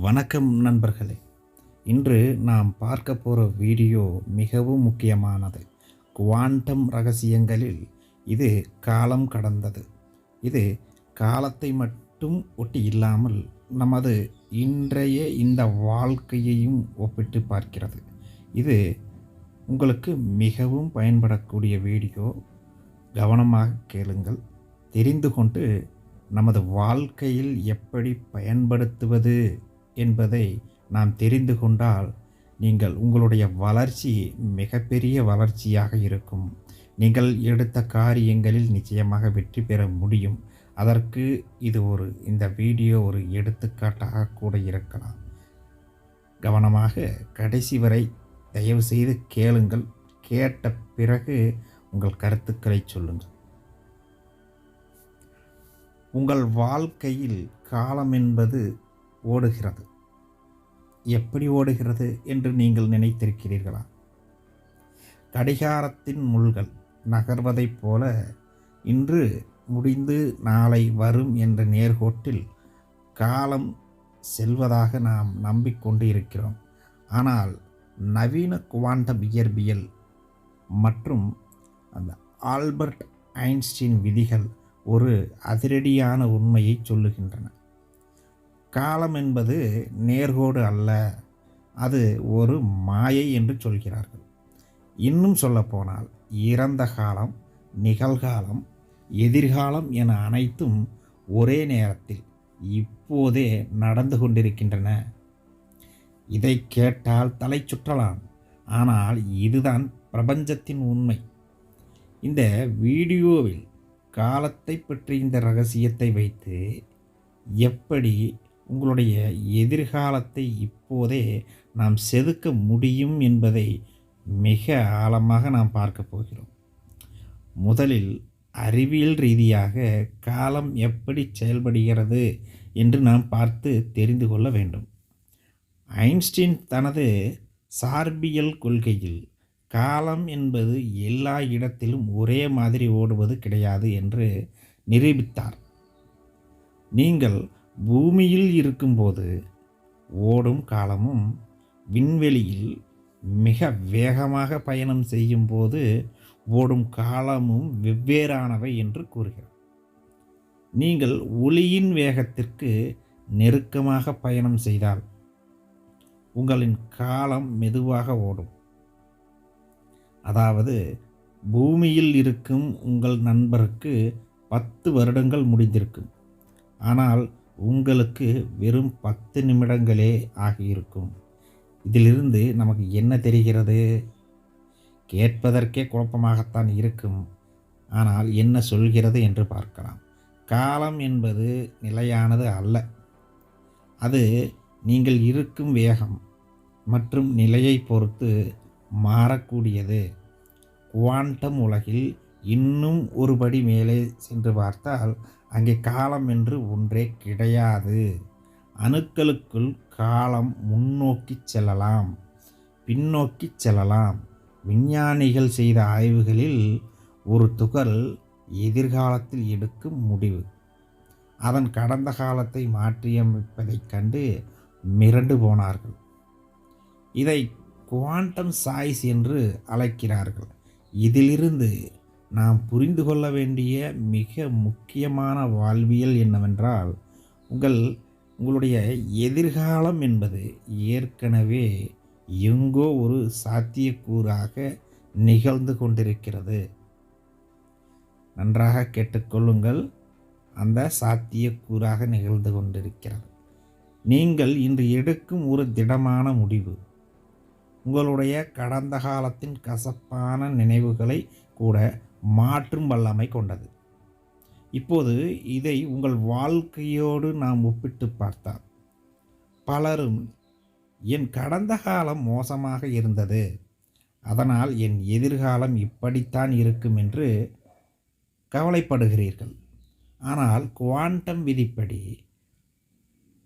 வணக்கம் நண்பர்களே. இன்று நாம் பார்க்க போகிற வீடியோ மிகவும் முக்கியமானது. குவாண்டம் ரகசியங்களில் இது காலம் கடந்தது. இது காலத்தை மட்டும் ஒட்டி இல்லாமல் நமது இன்றைய இந்த வாழ்க்கையையும் ஒப்பிட்டு பார்க்கிறது. இது உங்களுக்கு மிகவும் பயன்படக்கூடிய வீடியோ. கவனமாக கேளுங்கள். தெரிந்து கொண்டு நமது வாழ்க்கையில் எப்படி பயன்படுத்துவது என்பதை நாம் தெரிந்து கொண்டால் நீங்கள் உங்களுடைய வளர்ச்சி மிகப்பெரிய வளர்ச்சியாக இருக்கும். நீங்கள் எடுத்த காரியங்களில் நிச்சயமாக வெற்றி பெற முடியும். அதற்கு இந்த வீடியோ ஒரு எடுத்துக்காட்டாக கூட இருக்கலாம். கவனமாக கடைசி வரை தயவு செய்து கேளுங்கள். கேட்ட பிறகு உங்கள் கருத்துக்களை சொல்லுங்கள். உங்கள் வாழ்க்கையில் காலம் என்பது ஓடுகிறது. எப்படி ஓடுகிறது என்று நீங்கள் நினைத்திருக்கிறீர்களா? கடிகாரத்தின் முள்கள் நகர்வதைப் போல இன்று முடிந்து நாளை வரும் என்ற நேர்கோட்டில் காலம் செல்வதாக நாம் நம்பிக்கொண்டு இருக்கிறோம். ஆனால் நவீன குவாண்டம் இயற்பியல் மற்றும் அந்த ஆல்பர்ட் ஐன்ஸ்டீன் விதிகள் ஒரு அதிரடியான உண்மையை சொல்லுகின்றன. காலம் என்பது நேர்கோடு அல்ல, அது ஒரு மாயை என்று சொல்கிறார்கள். இன்னும் சொல்லப்போனால் இறந்த காலம், நிகழ்காலம், எதிர்காலம் என அனைத்தும் ஒரே நேரத்தில் இப்போதே நடந்து கொண்டிருக்கின்றன. இதை கேட்டால் தலை சுற்றலாம், ஆனால் இதுதான் பிரபஞ்சத்தின் உண்மை. இந்த வீடியோவில் காலத்தை பற்றி இந்த ரகசியத்தை வைத்து எப்படி உங்களுடைய எதிர்காலத்தை இப்போதே நாம் செதுக்க முடியும் என்பதை மிக ஆழமாக நாம் பார்க்க போகிறோம். முதலில் அறிவியல் ரீதியாக காலம் எப்படி செயல்படுகிறது என்று நாம் பார்த்து தெரிந்து கொள்ள வேண்டும். ஐன்ஸ்டீன் தனது சார்பியல் கொள்கையில் காலம் என்பது எல்லா இடத்திலும் ஒரே மாதிரி ஓடுவது கிடையாது என்று நிரூபித்தார். நீங்கள் பூமியில் இருக்கும்போது ஓடும் காலமும் விண்வெளியில் மிக வேகமாக பயணம் செய்யும் போது ஓடும் காலமும் வெவ்வேறானவை என்று கூறுகிறார். நீங்கள் ஒளியின் வேகத்திற்கு நெருக்கமாக பயணம் செய்தால் உங்களின் காலம் மெதுவாக ஓடும். அதாவது பூமியில் இருக்கும் உங்கள் நண்பருக்கு 10 வருடங்கள் முடிந்திருக்கும், ஆனால் உங்களுக்கு வெறும் 10 நிமிடங்களே ஆகியிருக்கும். இதிலிருந்து நமக்கு என்ன தெரிகிறது? கேட்பதற்கே குழப்பமாகத்தான் இருக்கும், ஆனால் என்ன சொல்கிறது என்று பார்க்கலாம். காலம் என்பது நிலையானது அல்ல. அது நீங்கள் இருக்கும் வேகம் மற்றும் நிலையை பொறுத்து மாறக்கூடியது. குவாண்டம் உலகில் இன்னும் ஒரு படி மேலே சென்று பார்த்தால் அங்கே காலம் என்று ஒன்றே கிடையாது. அணுக்களுக்குள் காலம் முன்னோக்கி செல்லலாம், பின்னோக்கி செல்லலாம். விஞ்ஞானிகள் செய்த ஆய்வுகளில் ஒரு துகள் எதிர்காலத்தில் எடுக்கும் முடிவு அதன் கடந்த காலத்தை மாற்றியமைப்பதைக் கண்டு மிரண்டு போனார்கள். இதை குவாண்டம் சாய்ஸ் என்று அழைக்கிறார்கள். இதிலிருந்து நாம் புரிந்து கொள்ள வேண்டிய மிக முக்கியமான வாழ்வியல் என்னவென்றால் உங்களுடைய எதிர்காலம் என்பது ஏற்கனவே எங்கோ ஒரு சாத்தியக்கூறாக நிகழ்ந்து கொண்டிருக்கிறது. நன்றாக கேட்டுக்கொள்ளுங்கள். அந்த சாத்தியக்கூறாக நிகழ்ந்து கொண்டிருக்கிறது. நீங்கள் இன்று எடுக்கும் ஒரு திடமான முடிவு உங்களுடைய கடந்த காலத்தின் கசப்பான நினைவுகளை கூட மாற்றும் வல்லமை கொண்டது. இப்போது இதை உங்கள் வாழ்க்கையோடு நாம் ஒப்பிட்டு பார்த்தால் பலரும் என் கடந்த காலம் மோசமாக இருந்தது, அதனால் என் எதிர்காலம் இப்படித்தான் இருக்கும் என்று கவலைப்படுகிறீர்கள். ஆனால் குவாண்டம் விதிப்படி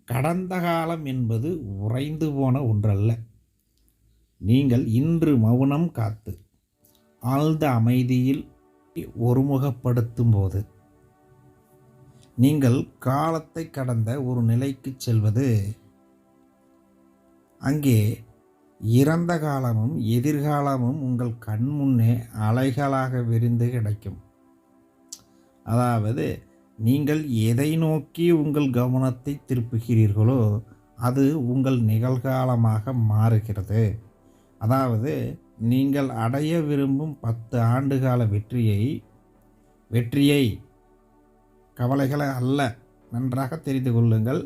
கடந்த காலம் என்பது உறைந்து போன ஒன்றல்ல. நீங்கள் இன்று மௌனம் காத்து ஆழ்ந்த அமைதியில் ஒருமுகப்படுத்தும் போது நீங்கள் காலத்தை கடந்த ஒரு நிலைக்கு செல்வது அங்கே இறந்த காலமும் எதிர்காலமும் உங்கள் கண் முன்னே அலைகளாக விரிந்து கிடைக்கும். அதாவது நீங்கள் எதை நோக்கி உங்கள் கவனத்தை திருப்புகிறீர்களோ அது உங்கள் நிகழ்காலமாக மாறுகிறது. அதாவது நீங்கள் அடைய விரும்பும் 10 ஆண்டுகால வெற்றியை கவலைகளை அல்ல, நன்றாக தெரிந்து கொள்ளுங்கள்,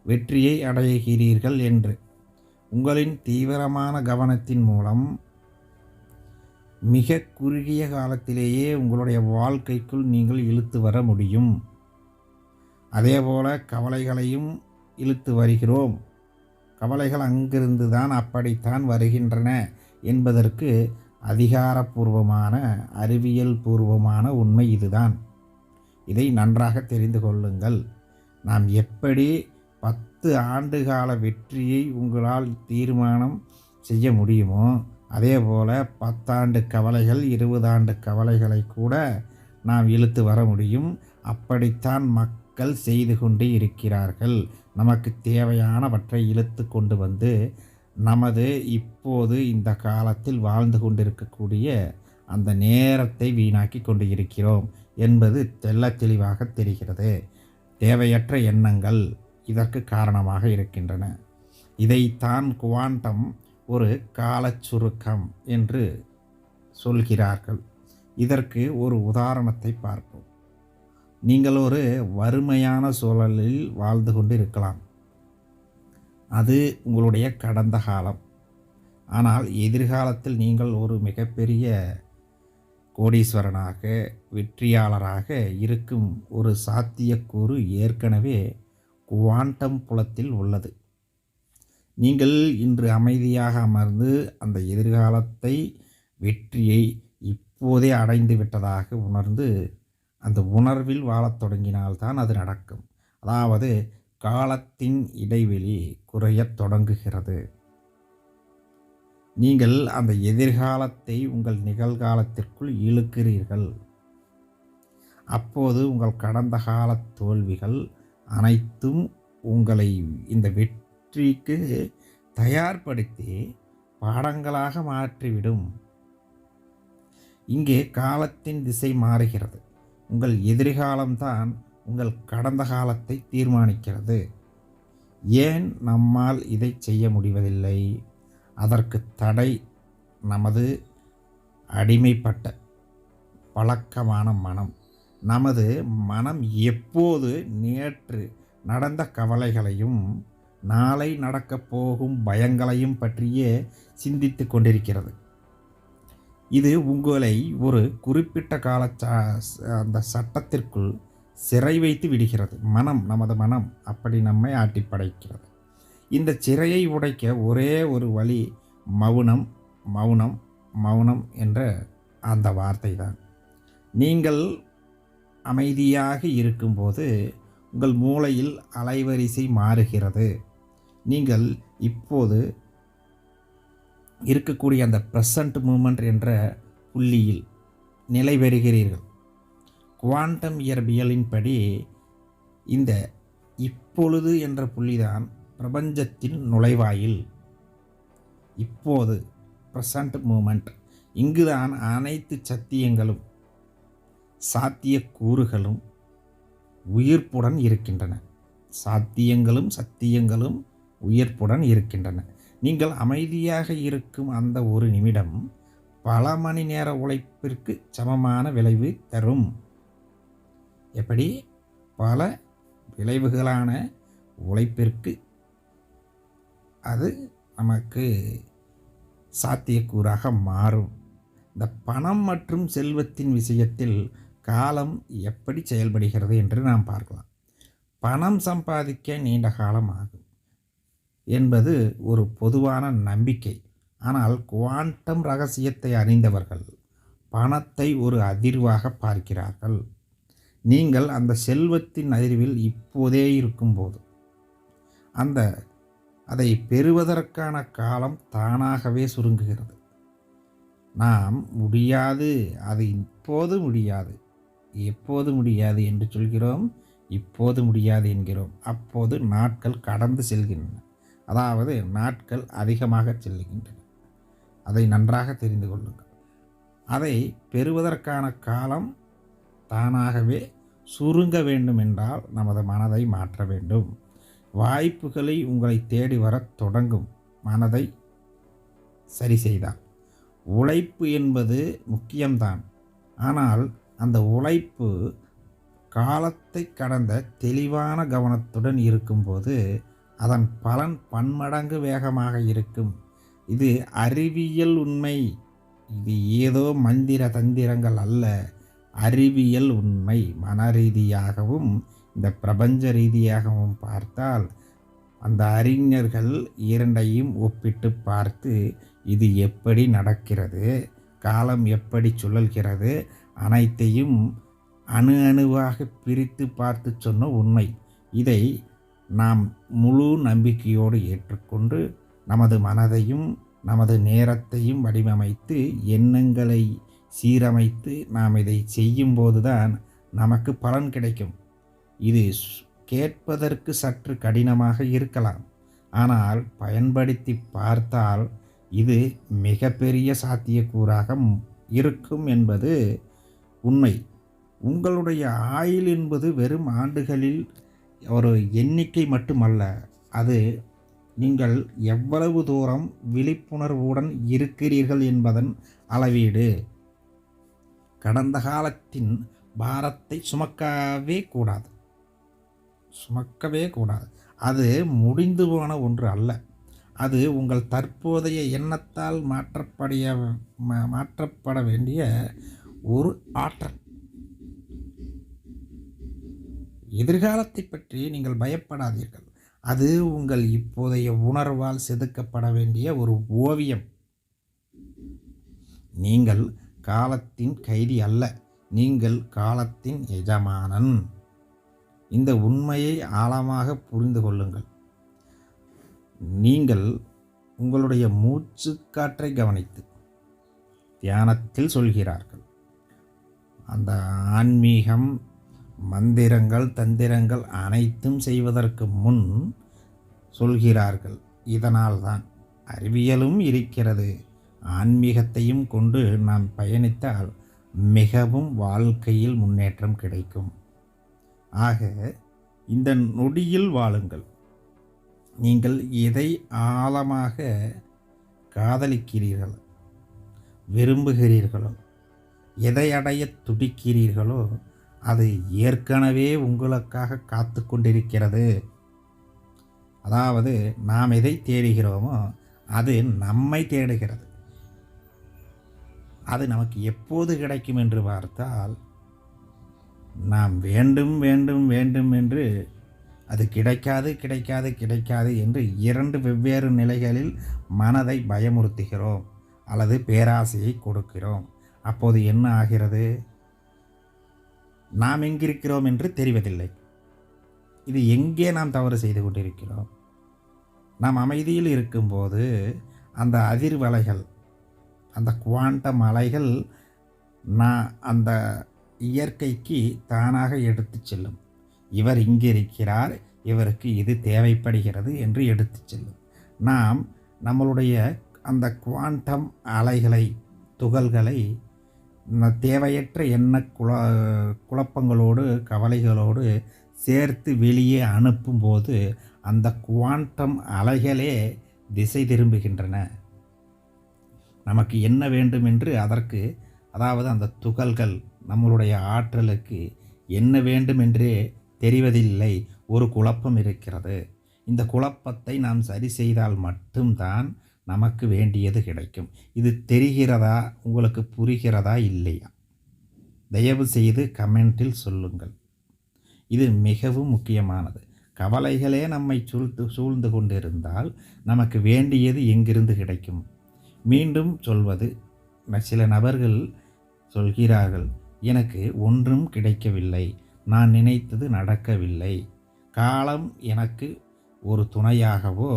வெற்றியை அடைகிறீர்கள் என்று. உங்களின் தீவிரமான கவனத்தின் மூலம் மிக குறுகிய காலத்திலேயே உங்களுடைய வாழ்க்கைக்குள் நீங்கள் இழுத்து வர முடியும். அதேபோல கவலைகளையும் இழுத்து வருகிறோம். கவலைகள் அங்கிருந்து தான் அப்படித்தான் வருகின்றன என்பதற்கு அதிகாரப்பூர்வமான அறிவியல் பூர்வமான உண்மை இதுதான். இதை நன்றாக தெரிந்து கொள்ளுங்கள். நாம் எப்படி 10 ஆண்டுகால வெற்றியை உங்களால் தீர்மானம் செய்ய முடியுமோ அதேபோல் 10 ஆண்டு கவலைகள் 20 ஆண்டு கவலைகளை கூட நாம் இழுத்து வர முடியும். அப்படித்தான் மக்கள் செய்து கொண்டு இருக்கிறார்கள். நமக்கு தேவையானவற்றை இழுத்து கொண்டு வந்து நமது இப்போது இந்த காலத்தில் வாழ்ந்து கொண்டிருக்கக்கூடிய அந்த நேரத்தை வீணாக்கி கொண்டு இருக்கிறோம் என்பது தெள்ளத் தெளிவாக தெரிகிறது. தேவையற்ற எண்ணங்கள் இதற்கு காரணமாக இருக்கின்றன. இதைத்தான் குவாண்டம் ஒரு காலச் சுருக்கம் என்று சொல்கிறார்கள். இதற்கு ஒரு உதாரணத்தை பார்ப்போம். நீங்கள் ஒரு வறுமையான சூழலில் வாழ்ந்து கொண்டு இருக்கலாம். அது உங்களுடைய கடந்த காலம். ஆனால் எதிர்காலத்தில் நீங்கள் ஒரு மிகப்பெரிய கோடீஸ்வரனாக வெற்றியாளராக இருக்கும் ஒரு சாத்தியக்கூறு ஏற்கனவே குவாண்டம் புலத்தில் உள்ளது. நீங்கள் இன்று அமைதியாக அமர்ந்து அந்த எதிர்காலத்தை வெற்றியை இப்போதே அடைந்து விட்டதாக உணர்ந்து அந்த உணர்வில் வாழத் தொடங்கினால்தான் அது நடக்கும். அதாவது காலத்தின் இடைவெளி குறையத் தொடங்குகிறது. நீங்கள் அந்த எதிர்காலத்தை உங்கள் நிகழ்காலத்திற்குள் இழுக்கிறீர்கள். அப்போது உங்கள் கடந்த கால தோல்விகள் அனைத்தும் உங்களை இந்த வெற்றிக்கு தயார்படுத்தி பாடங்களாக மாற்றிவிடும். இங்கே காலத்தின் திசை மாறுகிறது. உங்கள் எதிர்காலம்தான் உங்கள் கடந்த காலத்தை தீர்மானிக்கிறது. ஏன் நம்மால் இதை செய்ய முடிவதில்லை? அதற்கு தடை நமது அடிமைப்பட்ட பழக்கமான மனம். நமது மனம் எப்போது நேற்று நடந்த கவலைகளையும் நாளை நடக்கப் போகும் பயங்களையும் பற்றியே சிந்தித்து கொண்டிருக்கிறது. இது உங்களை ஒரு குறிப்பிட்ட கால அந்த சட்டத்திற்குள் சிறை வைத்து விடுகிறது. நமது மனம் அப்படி நம்மை ஆட்டி படைக்கிறது. இந்த சிறையை உடைக்க ஒரே ஒரு வழி மௌனம், மௌனம், மௌனம் என்ற அந்த வார்த்தை தான். நீங்கள் அமைதியாக இருக்கும்போது உங்கள் மூளையில் அலைவரிசை மாறுகிறது. நீங்கள் இப்போது இருக்கக்கூடிய அந்த ப்ரெசன்ட் மூமெண்ட் என்ற புள்ளியில் நிலை பெறுகிறீர்கள். குவாண்டம் இயற்பியலின்படி இந்த இப்பொழுது என்ற புள்ளிதான் பிரபஞ்சத்தின் நுழைவாயில். இப்போது ப்ரெசன்ட் மூமெண்ட், இங்குதான் அனைத்து சத்தியங்களும் சாத்தியக்கூறுகளும் உயிர்ப்புடன் இருக்கின்றன. சத்தியங்களும் உயிர்ப்புடன் இருக்கின்றன. நீங்கள் அமைதியாக இருக்கும் அந்த ஒரு நிமிடம் பல மணி நேர உழைப்பிற்கு சமமான விளைவு தரும். எப்படி? பல விளைவுகளான உழைப்பிற்கு அது நமக்கு சாத்தியக்கூறாக மாறும். இந்த பணம் மற்றும் செல்வத்தின் விஷயத்தில் காலம் எப்படி செயல்படுகிறது என்று நாம் பார்க்கலாம். பணம் சம்பாதிக்க நீண்ட காலம் ஆகும் என்பது ஒரு பொதுவான நம்பிக்கை. ஆனால் குவாண்டம் ரகசியத்தை அறிந்தவர்கள் பணத்தை ஒரு அதிர்வாக பார்க்கிறார்கள். நீங்கள் அந்த செல்வத்தின் அதிர்வில் இப்போதே இருக்கும்போது அதை பெறுவதற்கான காலம் தானாகவே சுருங்குகிறது. நாம் முடியாது, அது இப்போது முடியாது, எப்போது முடியாது என்று சொல்கிறோம், இப்போது முடியாது என்கிறோம். அப்போது நாட்கள் கடந்து செல்கின்றன. அதாவது நாட்கள் அதிகமாக செல்லுகின்றன. அதை நன்றாக தெரிந்து கொள்ளுங்கள். அதை பெறுவதற்கான காலம் தானாகவே சுருங்க வேண்டும் என்றால் நமது மனதை மாற்ற வேண்டும். வாய்ப்புகளை உங்களை தேடி வரத் தொடங்கும் மனதை சரி செய்தால். உழைப்பு என்பது முக்கியம்தான். ஆனால் அந்த உழைப்பு காலத்தை கடந்த தெளிவான கவனத்துடன் இருக்கும்போது அதன் பலன் பன்மடங்கு வேகமாக இருக்கும். இது அறிவியல் உண்மை. இது ஏதோ மந்திர தந்திரங்கள் அல்ல, அறிவியல் உண்மை. மன ரீதியாகவும் இந்த பிரபஞ்ச ரீதியாகவும் பார்த்தால் அந்த அறிஞர்கள் இரண்டையும் ஒப்பிட்டு பார்த்து இது எப்படி நடக்கிறது, காலம் எப்படி சுழல்கிறது, அனைத்தையும் அணு அணுவாக பிரித்து பார்த்து சொன்ன உண்மை. இதை நாம் முழு நம்பிக்கையோடு ஏற்றுக்கொண்டு நமது மனதையும் நமது நேரத்தையும் வடிவமைத்து எண்ணங்களை சீரமைத்து நாம் இதை செய்யும்போது தான் நமக்கு பலன் கிடைக்கும். இது கேட்பதற்கு சற்று கடினமாக இருக்கலாம், ஆனால் பயன்படுத்தி பார்த்தால் இது மிகப்பெரிய சாத்தியக்கூறாக இருக்கும் என்பது உண்மை. உங்களுடைய ஆயுள் என்பது வெறும் ஆண்டுகளில் ஒரு எண்ணிக்கை மட்டுமல்ல, அது நீங்கள் எவ்வளவு தூரம் விழிப்புணர்வுடன் இருக்கிறீர்கள் என்பதன் அளவீடு. கடந்த காலத்தின் பாரத்தை சுமக்கவே கூடாது. அது முடிந்து போன ஒன்று அல்ல. அது உங்கள் தற்போதைய எண்ணத்தால் மாற்றப்பட வேண்டிய ஒரு ஆற்றல். எதிர்காலத்தை பற்றி நீங்கள் பயப்படாதீர்கள். அது உங்கள் இப்போதைய உணர்வால் செதுக்கப்பட வேண்டிய ஒரு ஓவியம். நீங்கள் காலத்தின் கைதி அல்ல, நீங்கள் காலத்தின் எஜமானன். இந்த உண்மையை ஆழமாக புரிந்து கொள்ளுங்கள். நீங்கள் உங்களுடைய மூச்சு காற்றை கவனித்து தியானத்தில் சொல்கிறார்கள். அந்த ஆன்மீகம், மந்திரங்கள், தந்திரங்கள் அனைத்தும் செய்வதற்கு முன் சொல்கிறார்கள். இதனால்தான் அறிவியலும் இருக்கிறது. ஆன்மீகத்தையும் கொண்டு நாம் பயணித்தால் மிகவும் வாழ்க்கையில் முன்னேற்றம் கிடைக்கும். ஆக இந்த நொடியில் வாழுங்கள். நீங்கள் எதை ஆழமாக காதலிக்கிறீர்களோ, விரும்புகிறீர்களோ, எதை அடைய துடிக்கிறீர்களோ அது ஏற்கனவே உங்களுக்காக காத்து கொண்டிருக்கிறது. அதாவது நாம் எதை தேடுகிறோமோ அது நம்மை தேடுகிறது. அது நமக்கு எப்போது கிடைக்கும் என்று பார்த்தால், நாம் வேண்டும் வேண்டும் வேண்டும் என்று அது கிடைக்காது என்று இரண்டு வெவ்வேறு நிலைகளில் மனதை பயமுறுத்துகிறோம் அல்லது பேராசையை கொடுக்கிறோம். அப்போது என்ன ஆகிறது? நாம் எங்கிருக்கிறோம் என்று தெரிவதில்லை. இது எங்கே நாம் தவறு செய்து கொண்டிருக்கிறோம்? நாம் அமைதியில் இருக்கும்போது அந்த அதிர்வலைகள், அந்த குவாண்டம் அலைகள் அந்த இயற்கைக்கு தானாக எடுத்து செல்லும். இவர் இங்கே இருக்கிறார், இவருக்கு இது தேவைப்படுகிறது என்று எடுத்து செல்லும். நாம் நம்மளுடைய அந்த குவாண்டம் அலைகளை, துகள்களை தேவையற்ற எண்ண குழப்பங்களோடு கவலைகளோடு சேர்த்து வெளியே அனுப்பும்போது அந்த குவாண்டம் அலைகளே திசை திரும்புகின்றன. நமக்கு என்ன வேண்டும் என்று அதற்கு, அதாவது அந்த துகள்கள் நம்மளுடைய ஆற்றலுக்கு என்ன வேண்டும் என்றே தெரிவதில்லை. ஒரு குழப்பம் இருக்கிறது. இந்த குழப்பத்தை நாம் சரி செய்தால் மட்டும்தான் நமக்கு வேண்டியது கிடைக்கும். இது தெரிகிறதா? உங்களுக்கு புரிகிறதா இல்லையா? தயவு செய்து கமெண்டில் சொல்லுங்கள். இது மிகவும் முக்கியமானது. கவலைகளே நம்மை சூழ்ந்து கொண்டிருந்தால் நமக்கு வேண்டியது எங்கிருந்து கிடைக்கும்? மீண்டும் சொல்வது, சில நபர்கள் சொல்கிறார்கள், எனக்கு ஒன்றும் கிடைக்கவில்லை, நான் நினைத்தது நடக்கவில்லை, காலம் எனக்கு ஒரு துணையாகவோ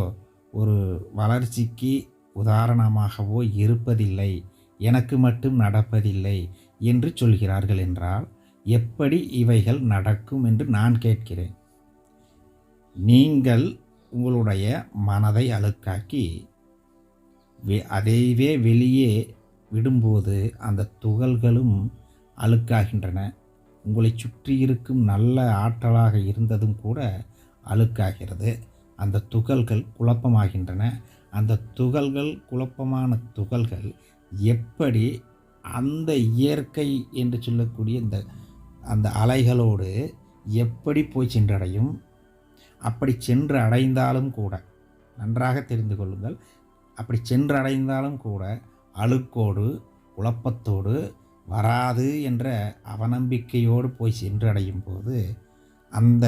ஒரு வளர்ச்சிக்கு உதாரணமாகவோ இருப்பதில்லை, எனக்கு மட்டும் நடப்பதில்லை என்று சொல்கிறார்கள் என்றால் எப்படி இவைகள் நடக்கும் என்று நான் கேட்கிறேன். நீங்கள் உங்களுடைய மனதை அழுக்காக்கி அதைவே வெளியே விடும்போது அந்த துகள்களும் அழுக்காகின்றன. உங்களை சுற்றி இருக்கும் நல்ல ஆற்றலாக இருந்ததும் கூட அழுக்காகிறது. அந்த துகள்கள் குழப்பமாகின்றன. அந்த துகள்கள் குழப்பமான துகள்கள் எப்படி அந்த இயற்கை என்று சொல்லக்கூடிய அந்த அலைகளோடு எப்படி போய் சென்றடையும்? அப்படி சென்று அடைந்தாலும் கூட, நன்றாக தெரிந்து கொள்ளுங்கள், அப்படி சென்றடைந்தாலும் கூட அழுக்கோடு குழப்பத்தோடு வராது என்ற அவநம்பிக்கையோடு போய் சென்றடையும் போது அந்த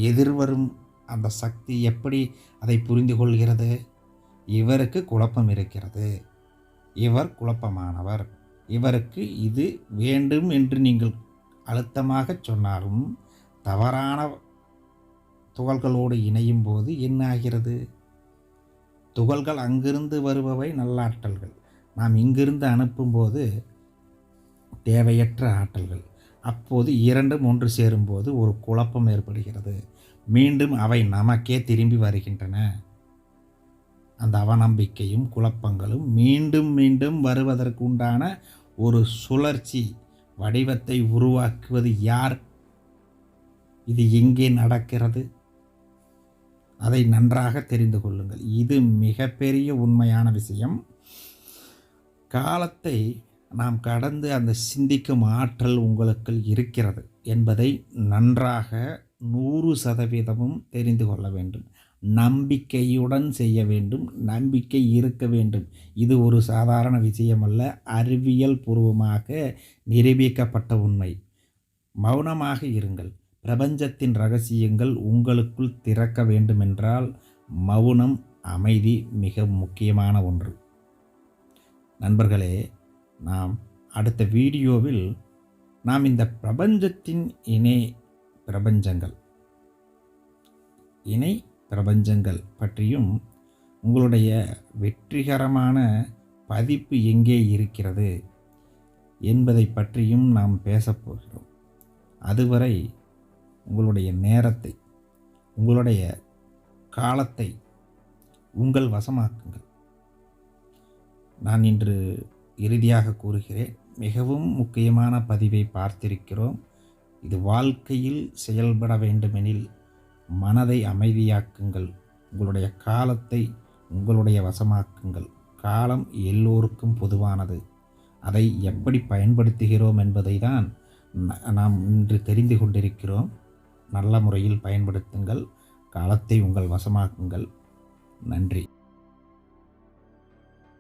எதிர்வரும் அந்த சக்தி எப்படி அதை புரிந்து கொள்கிறது? இவருக்கு குழப்பம் இருக்கிறது, இவர் குழப்பமானவர், இவருக்கு இது வேண்டும் என்று நீங்கள் அழுத்தமாக சொன்னாலும் தவறான துகள்களோடு இணையும் போது என்ன ஆகிறது? துகள்கள் அங்கிருந்து வருபவை நல்லாற்றல்கள், நாம் இங்கிருந்து அனுப்பும்போது தேவையற்ற ஆற்றல்கள். அப்போது இரண்டும் ஒன்று சேரும்போது ஒரு குழப்பம் ஏற்படுகிறது. மீண்டும் அவை நமக்கே திரும்பி வருகின்றன. அந்த அவநம்பிக்கையும் குழப்பங்களும் மீண்டும் மீண்டும் வருவதற்கு உண்டான ஒரு சுழற்சி வடிவத்தை உருவாக்குவது யார்? இது எங்கே நடக்கிறது? அதை நன்றாக தெரிந்து கொள்ளுங்கள். இது மிகப்பெரிய உண்மையான விஷயம். காலத்தை நாம் கடந்து அந்த சிந்திக்கும் ஆற்றல் உங்களுக்குள் இருக்கிறது என்பதை நன்றாக 100% தெரிந்து கொள்ள வேண்டும். நம்பிக்கையுடன் செய்ய வேண்டும். நம்பிக்கை இருக்க வேண்டும். இது ஒரு சாதாரண விஷயமல்ல, அறிவியல் பூர்வமாக நிரூபிக்கப்பட்ட உண்மை. மௌனமாக இருங்கள். பிரபஞ்சத்தின் ரகசியங்கள் உங்களுக்குள் திறக்க வேண்டுமென்றால் மௌனம், அமைதி மிக முக்கியமான ஒன்று. நண்பர்களே, நாம் அடுத்த வீடியோவில் நாம் இந்த பிரபஞ்சத்தின் இணை பிரபஞ்சங்கள் பற்றியும் உங்களுடைய வெற்றிகரமான பதிப்பு எங்கே இருக்கிறது என்பதை பற்றியும் நாம் பேசப்போகிறோம். அதுவரை உங்களுடைய நேரத்தை, உங்களுடைய காலத்தை உங்கள் வசமாக்குங்கள். நான் இன்று இறுதியாக கூறுகிறேன், மிகவும் முக்கியமான பதிவை பார்த்திருக்கிறோம். இது வாழ்க்கையில் செயல்பட வேண்டுமெனில் மனதை அமைதியாக்குங்கள். உங்களுடைய காலத்தை உங்களுடைய வசமாக்குங்கள். காலம் எல்லோருக்கும் பொதுவானது. அதை எப்படி பயன்படுத்துகிறோம் என்பதை தான் நாம் இன்று தெரிந்து கொண்டிருக்கிறோம். நல்ல முறையில் பயன்படுத்துங்கள். காலத்தை உங்கள் வசமாக்குங்கள். நன்றி.